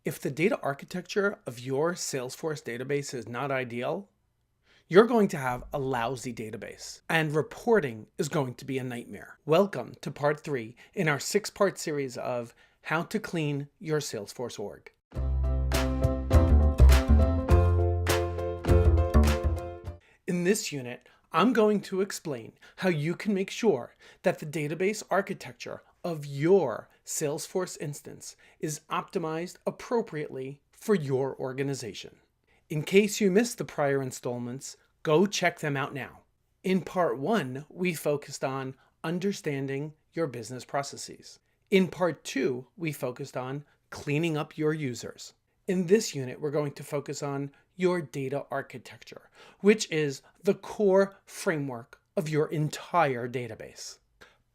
If the data architecture of your Salesforce database is not ideal, you're going to have a lousy database, and reporting is going to be a nightmare. Welcome to part 3 in our 6-part series of How to Clean Your Salesforce Org. In this unit, I'm going to explain how you can make sure that the database architecture of your Salesforce instance is optimized appropriately for your organization. In case you missed the prior installments, go check them out now. In part 1, we focused on understanding your business processes. In part 2, we focused on cleaning up your users. In this unit, we're going to focus on your data architecture, which is the core framework of your entire database.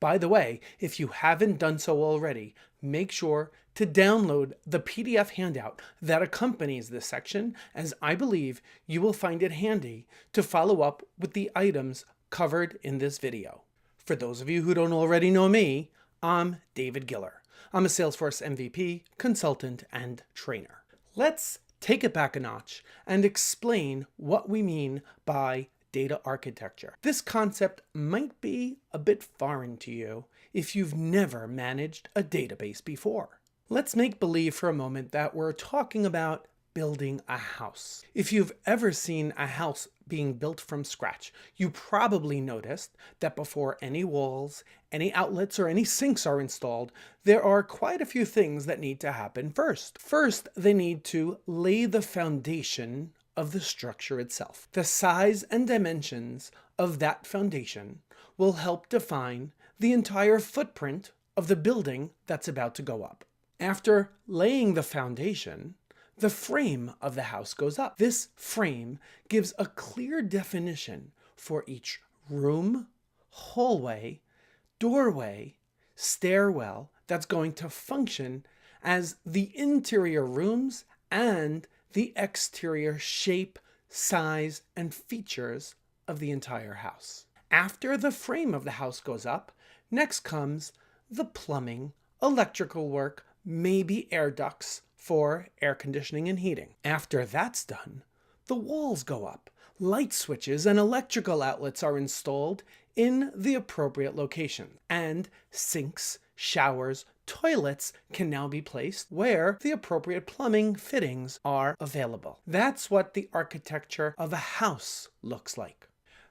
By the way, if you haven't done so already, make sure to download the PDF handout that accompanies this section, as I believe you will find it handy to follow up with the items covered in this video. For those of you who don't already know me, I'm David Giller. I'm a Salesforce MVP, consultant, and trainer. Let's take it back a notch and explain what we mean by data architecture. This concept might be a bit foreign to you if you've never managed a database before. Let's make believe for a moment that we're talking about building a house. If you've ever seen a house being built from scratch, you probably noticed that before any walls, any outlets, or any sinks are installed, there are quite a few things that need to happen first. First, they need to lay the foundation of the structure itself. The size and dimensions of that foundation will help define the entire footprint of the building that's about to go up. After laying the foundation, the frame of the house goes up. This frame gives a clear definition for each room, hallway, doorway, stairwell that's going to function as the interior rooms and the exterior shape, size, and features of the entire house. After the frame of the house goes up, next comes the plumbing, electrical work, maybe air ducts for air conditioning and heating. After that's done, the walls go up. Light switches and electrical outlets are installed in the appropriate location, and sinks, showers, toilets can now be placed where the appropriate plumbing fittings are available. That's what the architecture of a house looks like.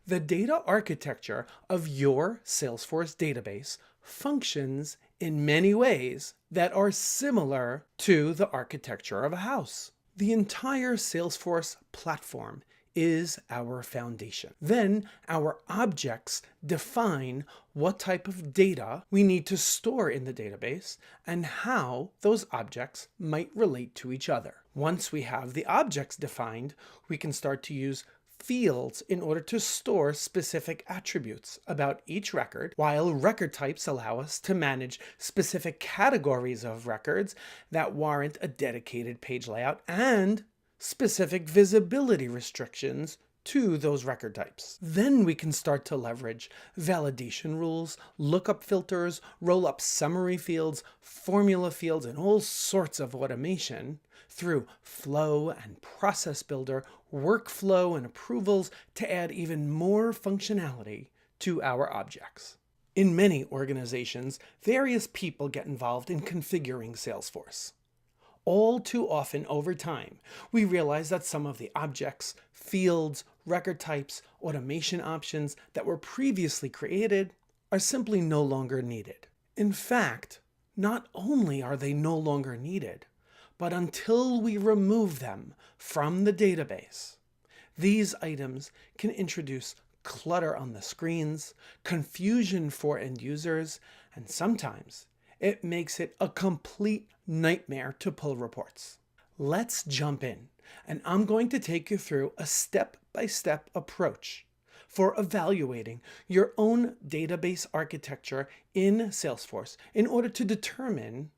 The data architecture of your Salesforce database functions in many ways that are similar to the architecture of a house. The entire Salesforce platform is our foundation. Then our objects define what type of data we need to store in the database and how those objects might relate to each other. Once we have the objects defined, we can start to use fields in order to store specific attributes about each record, while record types allow us to manage specific categories of records that warrant a dedicated page layout and specific visibility restrictions to those record types. Then we can start to leverage validation rules, lookup filters, roll-up summary fields, formula fields, and all sorts of automation through Flow and Process Builder, workflow and approvals to add even more functionality to our objects. In many organizations, various people get involved in configuring Salesforce. All too often over time, we realize that some of the objects, fields, record types, automation options that were previously created are simply no longer needed. In fact, not only are they no longer needed, but until we remove them from the database, these items can introduce clutter on the screens, confusion for end users, and sometimes it makes it a complete nightmare to pull reports. Let's jump in, and I'm going to take you through a step-by-step approach for evaluating your own database architecture in Salesforce in order to determine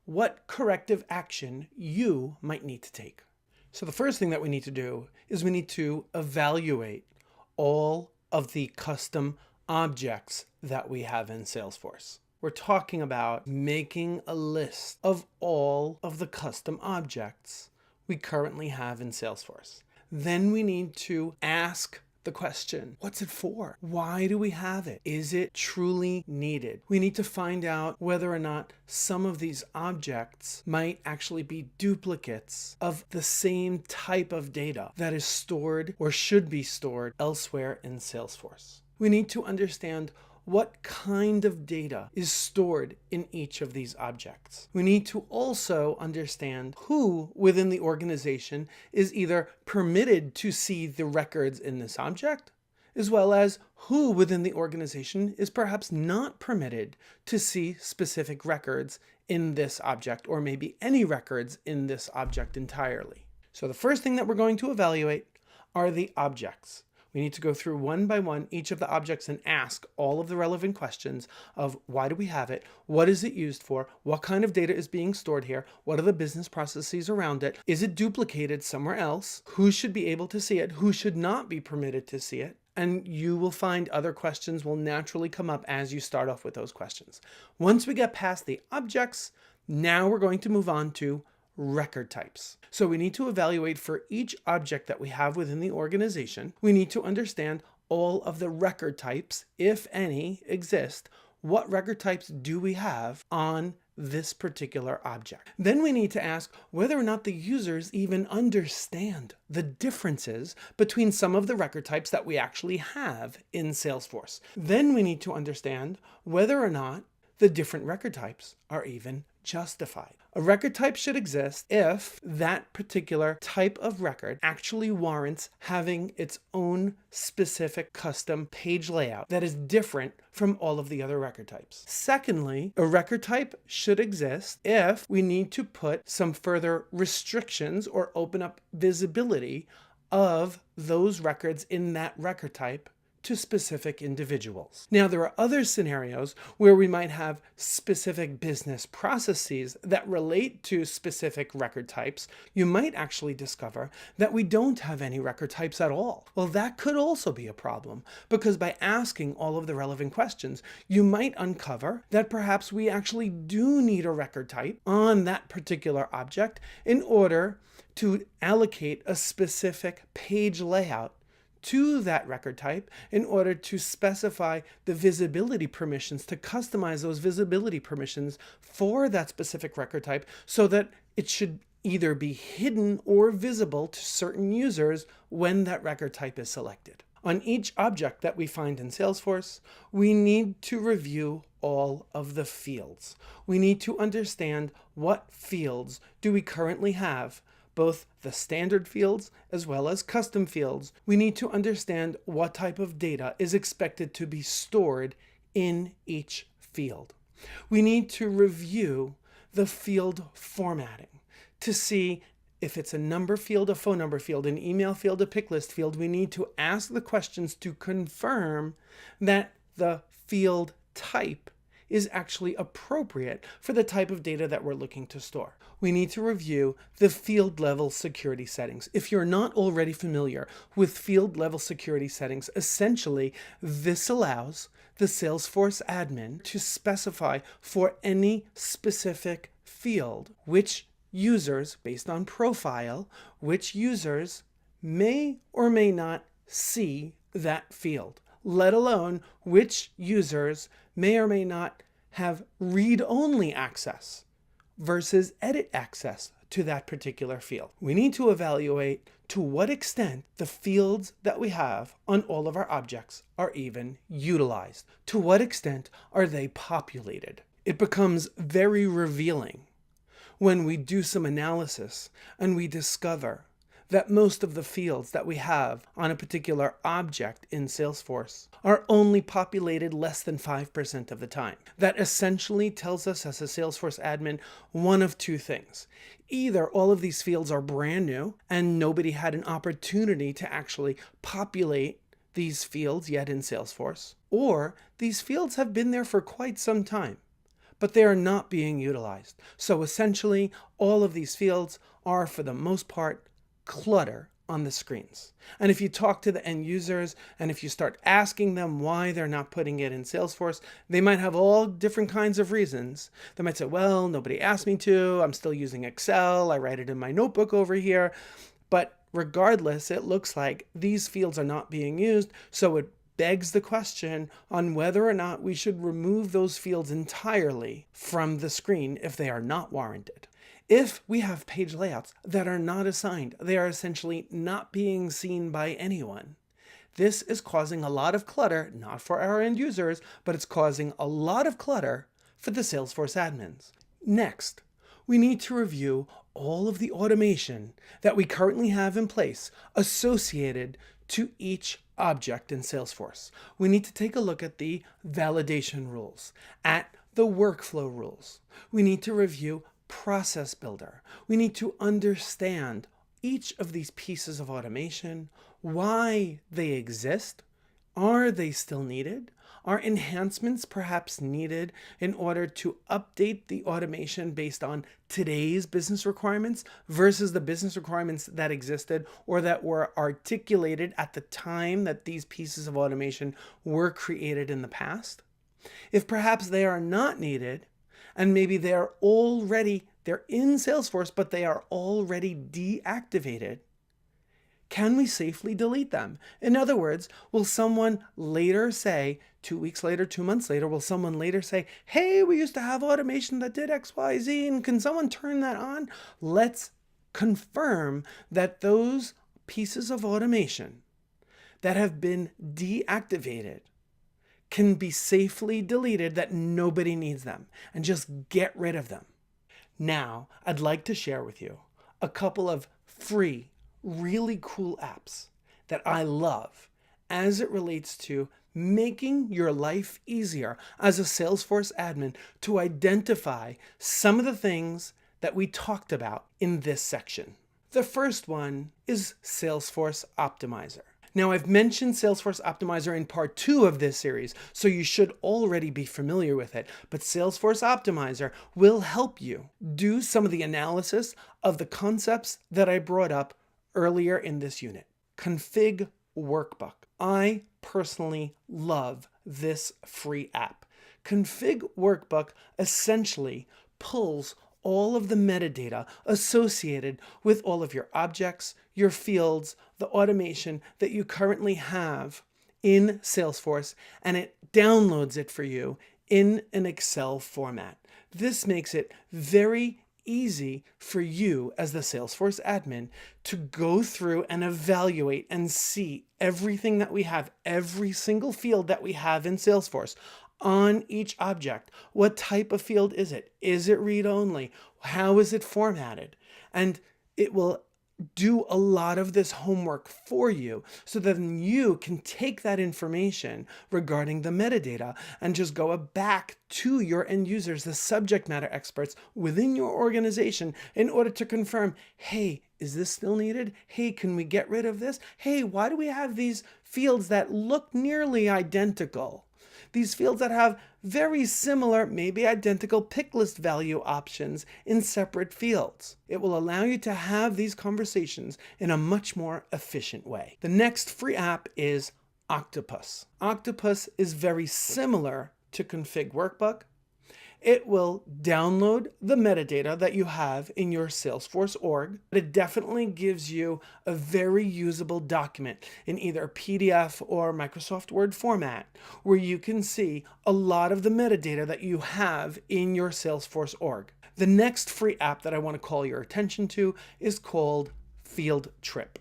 what corrective action you might need to take. So the first thing that we need to do is we need to evaluate all of the custom objects that we have in Salesforce. we're talking about making a list of all of the custom objects we currently have in Salesforce. Then we need to ask the question, what's it for? Why do we have it? Is it truly needed? We need to find out whether or not some of these objects might actually be duplicates of the same type of data that is stored or should be stored elsewhere in Salesforce. We need to understand what kind of data is stored in each of these objects. We need to also understand who within the organization is either permitted to see the records in this object, as well as who within the organization is perhaps not permitted to see specific records in this object, or maybe any records in this object entirely. So the first thing that we're going to evaluate are the objects. We need to go through one by one each of the objects and ask all of the relevant questions of why do we have it, what is it used for, what kind of data is being stored here, what are the business processes around it, is it duplicated somewhere else, who should be able to see it, who should not be permitted to see it, and you will find other questions will naturally come up as you start off with those questions. Once we get past the objects, now we're going to move on to record types. So we need to evaluate for each object that we have within the organization. We need to understand all of the record types, if any, exist. What record types do we have on this particular object? Then we need to ask whether or not the users even understand the differences between some of the record types that we actually have in Salesforce. Then we need to understand whether or not the different record types are even justified. A record type should exist if that particular type of record actually warrants having its own specific custom page layout that is different from all of the other record types. Secondly, a record type should exist if we need to put some further restrictions or open up visibility of those records in that record type to specific individuals. Now, there are other scenarios where we might have specific business processes that relate to specific record types. You might actually discover that we don't have any record types at all. Well, that could also be a problem, because by asking all of the relevant questions, you might uncover that perhaps we actually do need a record type on that particular object in order to allocate a specific page layout to that record type in order to specify the visibility permissions, to customize those visibility permissions for that specific record type so that it should either be hidden or visible to certain users when that record type is selected. On each object that we find in Salesforce, we need to review all of the fields. We need to understand what fields do we currently have, both the standard fields as well as custom fields. We need to understand what type of data is expected to be stored in each field. We need to review the field formatting to see if it's a number field, a phone number field, an email field, a pick list field. We need to ask the questions to confirm that the field type is actually appropriate for the type of data that we're looking to store. We need to review the field level security settings. If you're not already familiar with field level security settings, essentially this allows the Salesforce admin to specify for any specific field which users, based on profile, which users may or may not see that field, let alone which users may or may not have read-only access versus edit access to that particular field. We need to evaluate to what extent the fields that we have on all of our objects are even utilized. To what extent are they populated? It becomes very revealing when we do some analysis and we discover that most of the fields that we have on a particular object in Salesforce are only populated less than 5% of the time. That essentially tells us as a Salesforce admin one of two things. Either all of these fields are brand new and nobody had an opportunity to actually populate these fields yet in Salesforce, or these fields have been there for quite some time, but they are not being utilized. So essentially, all of these fields are, for the most part, clutter on the screens. And if you talk to the end users and if you start asking them why they're not putting it in Salesforce, they might have all different kinds of reasons. They might say, well, nobody asked me to, I'm still using Excel, I write it in my notebook over here. But regardless, it looks like these fields are not being used, so it begs the question on whether or not we should remove those fields entirely from the screen if they are not warranted. If we have page layouts that are not assigned, they are essentially not being seen by anyone. This is causing a lot of clutter, not for our end users, but it's causing a lot of clutter for the Salesforce admins. Next, we need to review all of the automation that we currently have in place associated to each object in Salesforce. We need to take a look at the validation rules, at the workflow rules. We need to review Process Builder. We need to understand each of these pieces of automation, why they exist, are they still needed? Are enhancements perhaps needed in order to update the automation based on today's business requirements versus the business requirements that existed or that were articulated at the time that these pieces of automation were created in the past? If perhaps they are not needed, and maybe they're in Salesforce, but they are already deactivated, can we safely delete them? In other words, will someone later say, 2 weeks later, 2 months later, will someone later say, hey, we used to have automation that did X, Y, Z, and can someone turn that on? Let's confirm that those pieces of automation that have been deactivated can be safely deleted, that nobody needs them, and just get rid of them. Now, I'd like to share with you a couple of free, really cool apps that I love as it relates to making your life easier as a Salesforce admin to identify some of the things that we talked about in this section. The first one is Salesforce Optimizer. Now, I've mentioned Salesforce Optimizer in part 2 of this series, so you should already be familiar with it. But Salesforce Optimizer will help you do some of the analysis of the concepts that I brought up earlier in this unit. Config Workbook. I personally love this free app. Config Workbook essentially pulls all of the metadata associated with all of your objects, your fields, the automation that you currently have in Salesforce, and it downloads it for you in an Excel format. This makes it very easy for you as the Salesforce admin to go through and evaluate and see everything that we have, every single field that we have in Salesforce on each object. What type of field is it? Is it read-only? How is it formatted? And it will do a lot of this homework for you so that you can take that information regarding the metadata and just go back to your end users, the subject matter experts within your organization, in order to confirm, hey, is this still needed? Hey, can we get rid of this? Hey, why do we have these fields that look nearly identical? These fields that have very similar, maybe identical pick list value options in separate fields. It will allow you to have these conversations in a much more efficient way. The next free app is Octopus. Octopus is very similar to Config Workbook. It will download the metadata that you have in your Salesforce org. It definitely gives you a very usable document in either PDF or Microsoft Word format, where you can see a lot of the metadata that you have in your Salesforce org. The next free app that I want to call your attention to is called Field Trip.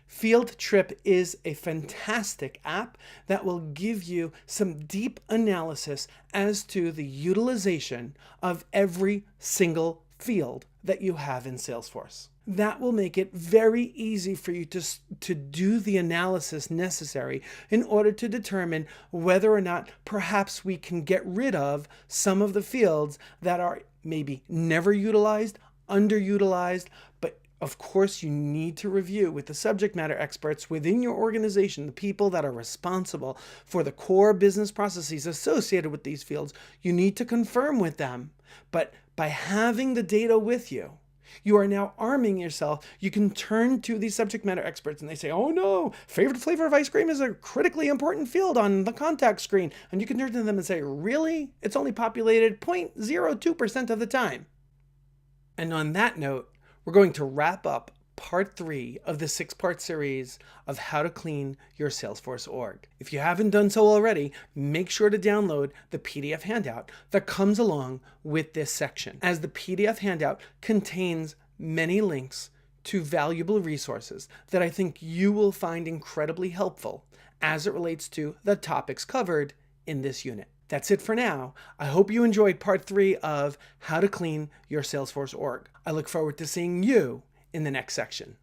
Field Trip is a fantastic app that will give you some deep analysis as to the utilization of every single field that you have in Salesforce. That will make it very easy for you to do the analysis necessary in order to determine whether or not perhaps we can get rid of some of the fields that are maybe never utilized, underutilized, but of course, you need to review with the subject matter experts within your organization, the people that are responsible for the core business processes associated with these fields. You need to confirm with them. But by having the data with you, You are now arming yourself. You can turn to these subject matter experts and they say, oh no, favorite flavor of ice cream is a critically important field on the contact screen. And you can turn to them and say, really? It's only populated 0.02% of the time. And on that note, we're going to wrap up part 3 of the 6-part series of how to clean your Salesforce org. If you haven't done so already, make sure to download the PDF handout that comes along with this section, as the PDF handout contains many links to valuable resources that I think you will find incredibly helpful as it relates to the topics covered in this unit. That's it for now. I hope you enjoyed part 3 of how to clean your Salesforce org. I look forward to seeing you in the next section.